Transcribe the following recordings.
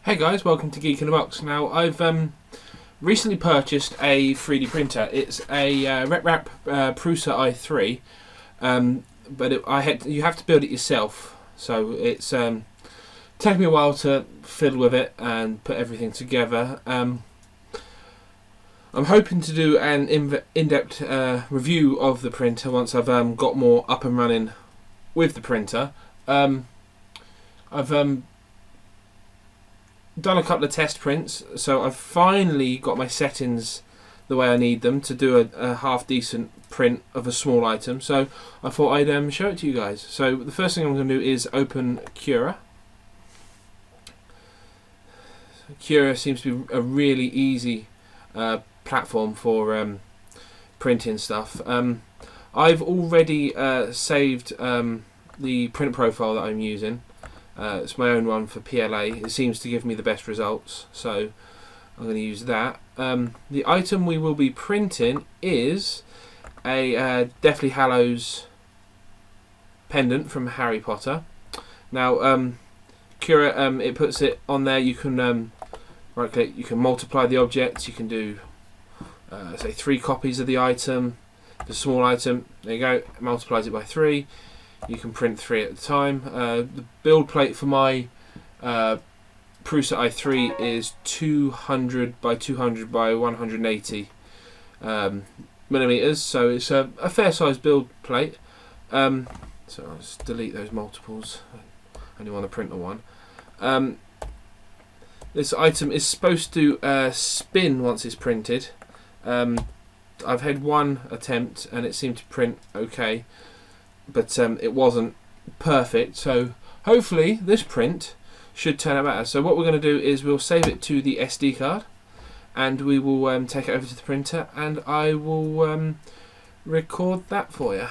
Hey guys, welcome to Geek in a Box. Now, I've recently purchased a 3D printer. It's a RepRap Prusa i3, but you have to build it yourself. So it's taken me a while to fiddle with it and put everything together. I'm hoping to do an in-depth review of the printer once I've got more up and running with the printer. I've done a couple of test prints, so I've finally got my settings the way I need them to do a half decent print of a small item. So I thought I'd show it to you guys. So the first thing I'm going to do is open Cura. Cura seems to be a really easy platform for printing stuff. I've already saved the print profile that I'm using. It's my own one for PLA. It seems to give me the best results, so I'm going to use that. The item we will be printing is a Deathly Hallows pendant from Harry Potter. Now, Cura, it puts it on there. You can right click, you can multiply the objects. You can do say 3 copies of the item, the small item. There you go. It multiplies it by 3. You can print 3 at a time. The build plate for my Prusa i3 is 200 by 200 by 180 millimeters, so it's a fair size build plate. So I'll just delete those multiples. I only want to print the one. This item is supposed to spin once it's printed. I've had one attempt and it seemed to print okay, but it wasn't perfect, so hopefully this print should turn out better. So what we're going to do is we'll save it to the SD card and we will take it over to the printer and I will record that for you.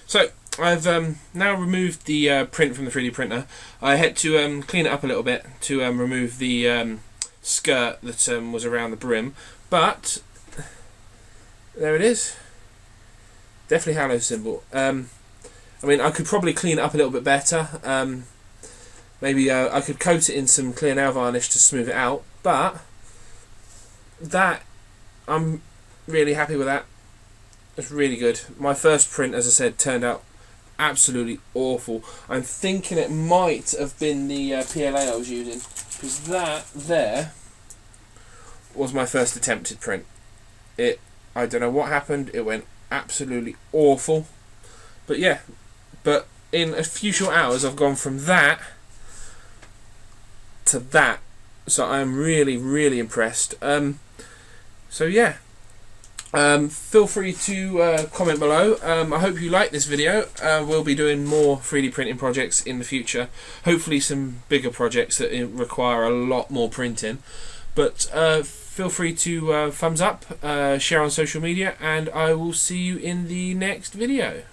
So I've now removed the print from the 3D printer. I had to clean it up a little bit to remove the skirt that was around the brim, but there it is. Definitely halo symbol. I mean, I could probably clean it up a little bit better. Maybe I could coat it in some clear nail varnish to smooth it out, but that, I'm really happy with that. It's really good. My first print, as I said, turned out absolutely awful. I'm thinking it might have been the PLA I was using, because that there was my first attempted print. I don't know what happened. It went absolutely awful. But yeah, but in a few short hours I've gone from that to that, so I'm really, really impressed. So yeah, feel free to comment below. I hope you like this video. We'll be doing more 3D printing projects in the future, hopefully some bigger projects that require a lot more printing, but feel free to thumbs up, share on social media, and I will see you in the next video.